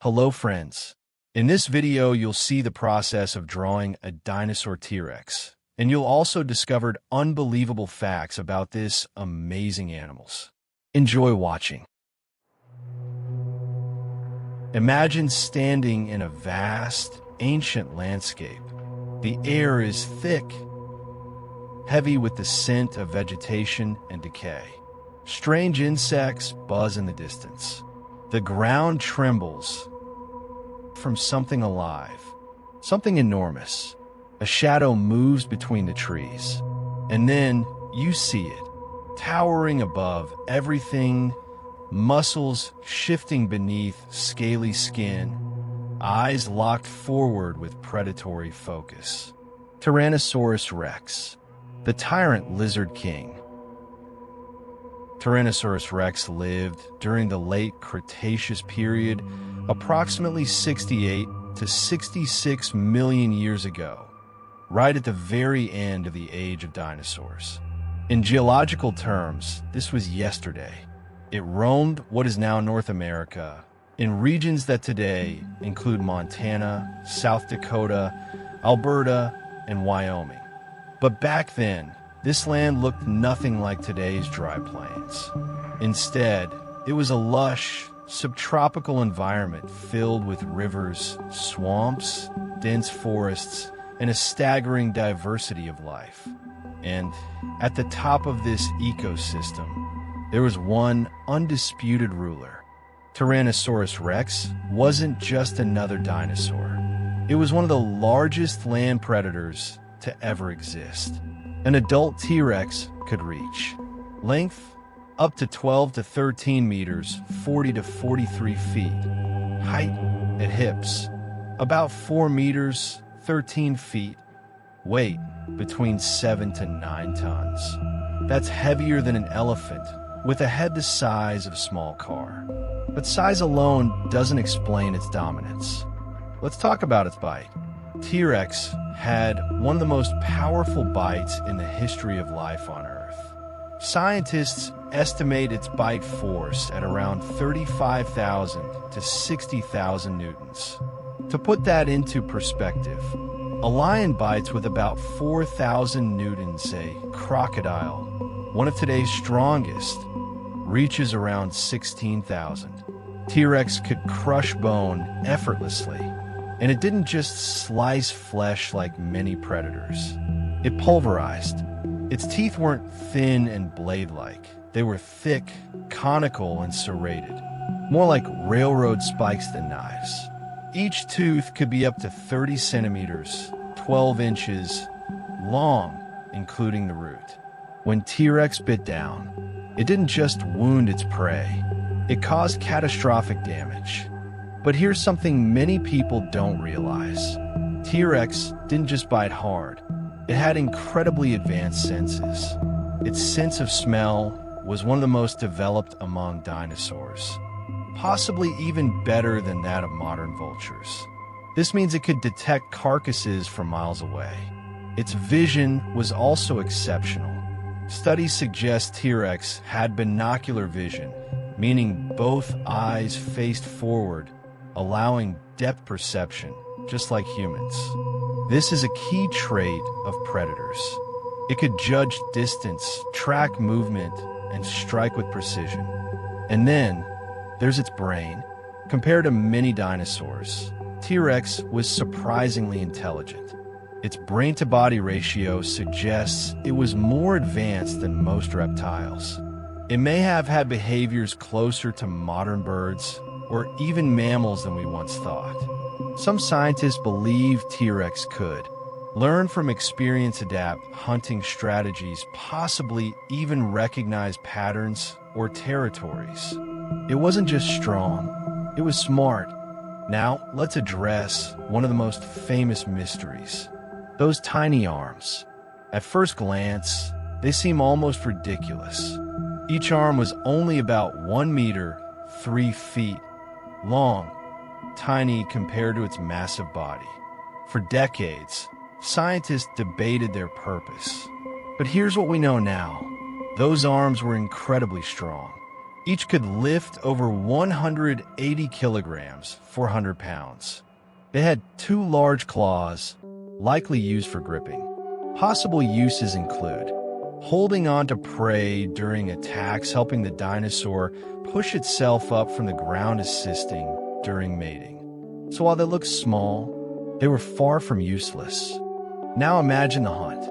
Hello friends. In this video, you'll see the process of drawing a dinosaur T-Rex, and you'll also discover unbelievable facts about this amazing animals. Enjoy watching. Imagine standing in a vast, ancient landscape. The air is thick, heavy with the scent of vegetation and decay. Strange insects buzz in the distance. The ground trembles from something alive, something enormous. A shadow moves between the trees, and then you see it, towering above everything, muscles shifting beneath scaly skin, eyes locked forward with predatory focus. Tyrannosaurus rex, the tyrant lizard king. Tyrannosaurus rex lived during the late Cretaceous period, approximately 68 to 66 million years ago, right at the very end of the age of dinosaurs. In geological terms, this was yesterday. It roamed what is now North America, in regions that today include Montana, South Dakota, Alberta, and Wyoming. But back then, this land looked nothing like today's dry plains. Instead, it was a lush, subtropical environment filled with rivers, swamps, dense forests, and a staggering diversity of life. And at the top of this ecosystem, there was one undisputed ruler. Tyrannosaurus rex wasn't just another dinosaur. It was one of the largest land predators to ever exist. An adult T-Rex could reach length up to 12 to 13 meters, 40 to 43 feet. Height at hips, about 4 meters, 13 feet. Weight between 7 to 9 tons. That's heavier than an elephant, with a head the size of a small car. But size alone doesn't explain its dominance. Let's talk about its bite. T-Rex had one of the most powerful bites in the history of life on Earth. Scientists estimate its bite force at around 35,000 to 60,000 newtons. To put that into perspective, a lion bites with about 4,000 newtons. A crocodile, one of today's strongest, reaches around 16,000. T-Rex could crush bone effortlessly. And it didn't just slice flesh like many predators. It pulverized. Its teeth weren't thin and blade-like. They were thick, conical, and serrated, more like railroad spikes than knives. Each tooth could be up to 30 centimeters, 12 inches, long, including the root. When T-Rex bit down, it didn't just wound its prey. It caused catastrophic damage. But here's something many people don't realize. T-Rex didn't just bite hard. It had incredibly advanced senses. Its sense of smell was one of the most developed among dinosaurs, possibly even better than that of modern vultures. This means it could detect carcasses from miles away. Its vision was also exceptional. Studies suggest T-Rex had binocular vision, meaning both eyes faced forward, allowing depth perception, just like humans. This is a key trait of predators. It could judge distance, track movement, and strike with precision. And then, there's its brain. Compared to many dinosaurs, T-Rex was surprisingly intelligent. Its brain-to-body ratio suggests it was more advanced than most reptiles. It may have had behaviors closer to modern birds, or even mammals than we once thought. Some scientists believe T-Rex could learn from experience, adapt hunting strategies, possibly even recognize patterns or territories. It wasn't just strong, it was smart. Now, let's address one of the most famous mysteries. Those tiny arms. At first glance, they seem almost ridiculous. Each arm was only about 1 meter, 3 feet long, tiny compared to its massive body. For decades, scientists debated their purpose. But here's what we know now. Those arms were incredibly strong. Each could lift over 180 kilograms, 400 pounds. They had 2 large claws, likely used for gripping. Possible uses include holding on to prey during attacks, helping the dinosaur push itself up from the ground, assisting during mating. So while they looked small, they were far from useless. Now imagine the hunt.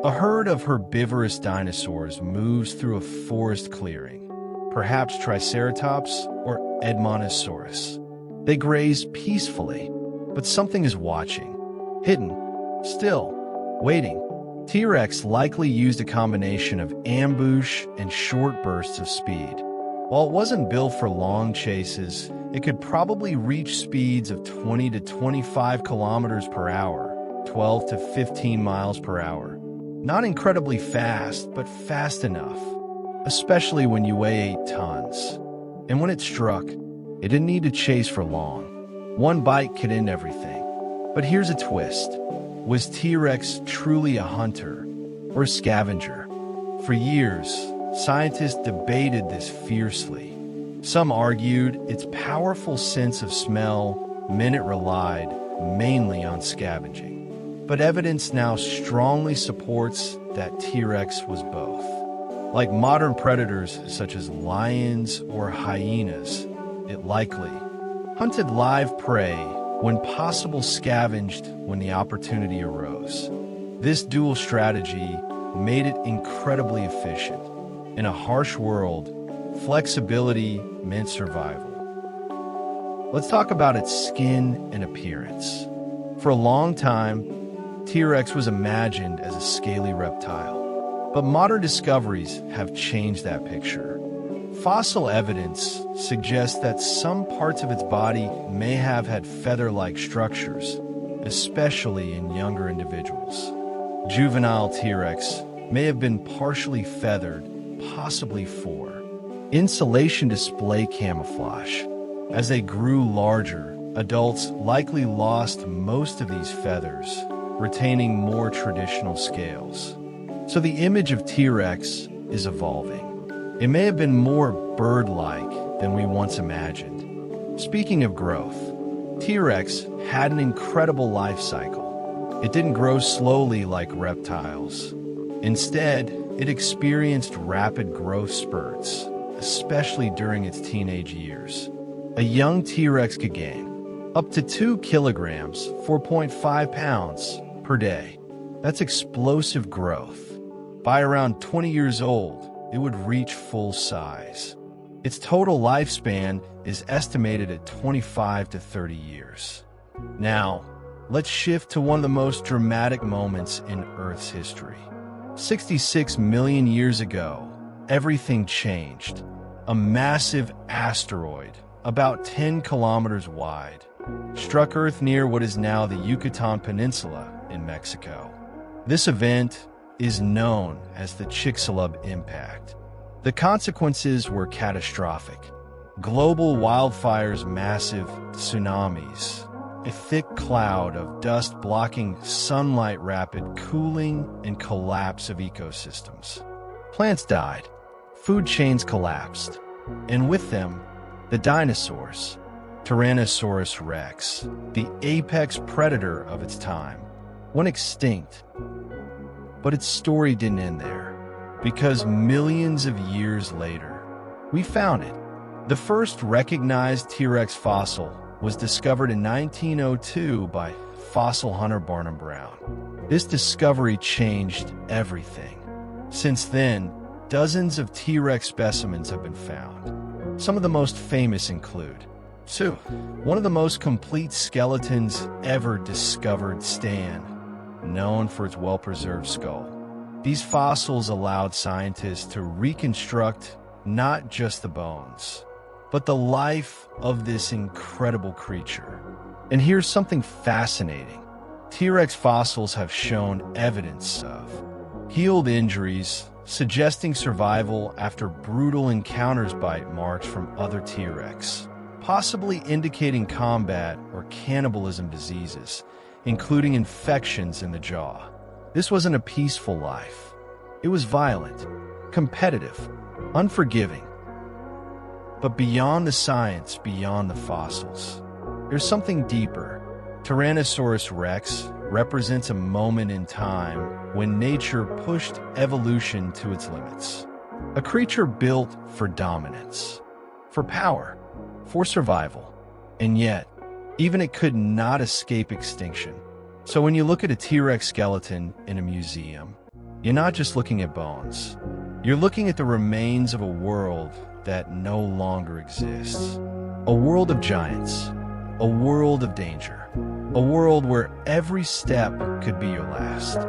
A herd of herbivorous dinosaurs moves through a forest clearing, perhaps Triceratops or Edmontosaurus. They graze peacefully, but something is watching, hidden, still, waiting. T-Rex likely used a combination of ambush and short bursts of speed. While it wasn't built for long chases, it could probably reach speeds of 20 to 25 kilometers per hour, 12 to 15 miles per hour. Not incredibly fast, but fast enough, especially when you weigh 8 tons. And when it struck, it didn't need to chase for long. One bite could end everything. But here's a twist. Was T-Rex truly a hunter or a scavenger? For years, scientists debated this fiercely. Some argued its powerful sense of smell meant it relied mainly on scavenging. But evidence now strongly supports that T-Rex was both. Like modern predators such as lions or hyenas, it likely hunted live prey when possible, scavenged when the opportunity arose. This dual strategy made it incredibly efficient. In a harsh world, flexibility meant survival. Let's talk about its skin and appearance. For a long time, T-Rex was imagined as a scaly reptile, but modern discoveries have changed that picture. Fossil evidence suggests that some parts of its body may have had feather-like structures, especially in younger individuals. Juvenile T-Rex may have been partially feathered, possibly for insulation display camouflage. As they grew larger, adults likely lost most of these feathers, retaining more traditional scales. So the image of T-Rex is evolving. It may have been more bird-like than we once imagined. Speaking of growth, T-Rex had an incredible life cycle. It didn't grow slowly like reptiles. Instead, it experienced rapid growth spurts, especially during its teenage years. A young T-Rex could gain up to 2 kilograms, 4.5 pounds per day. That's explosive growth. By around 20 years old, it would reach full size. Its total lifespan is estimated at 25 to 30 years. Now, let's shift to one of the most dramatic moments in Earth's history. 66 million years ago, everything changed. A massive asteroid, about 10 kilometers wide, struck Earth near what is now the Yucatan Peninsula in Mexico. This event is known as the Chicxulub impact. The consequences were catastrophic. Global wildfires, massive tsunamis, a thick cloud of dust blocking sunlight, rapid cooling, and collapse of ecosystems. Plants died, food chains collapsed, and with them, the dinosaurs. Tyrannosaurus rex, the apex predator of its time, went extinct. But its story didn't end there, because millions of years later, we found it. The first recognized T-Rex fossil was discovered in 1902 by fossil hunter Barnum Brown. This discovery changed everything. Since then, dozens of T-Rex specimens have been found. Some of the most famous include one of the most complete skeletons ever discovered, Stan, known for its well-preserved skull. These fossils allowed scientists to reconstruct not just the bones, but the life of this incredible creature. And here's something fascinating. T-Rex fossils have shown evidence of healed injuries, suggesting survival after brutal encounters, bite marks from other T-Rex, possibly indicating combat or cannibalism diseases, including infections in the jaw. This wasn't a peaceful life. It was violent, competitive, unforgiving. But beyond the science, beyond the fossils, there's something deeper. Tyrannosaurus rex represents a moment in time when nature pushed evolution to its limits. A creature built for dominance, for power, for survival, and yet, even it could not escape extinction. So when you look at a T-Rex skeleton in a museum, you're not just looking at bones. You're looking at the remains of a world that no longer exists. A world of giants, a world of danger, a world where every step could be your last.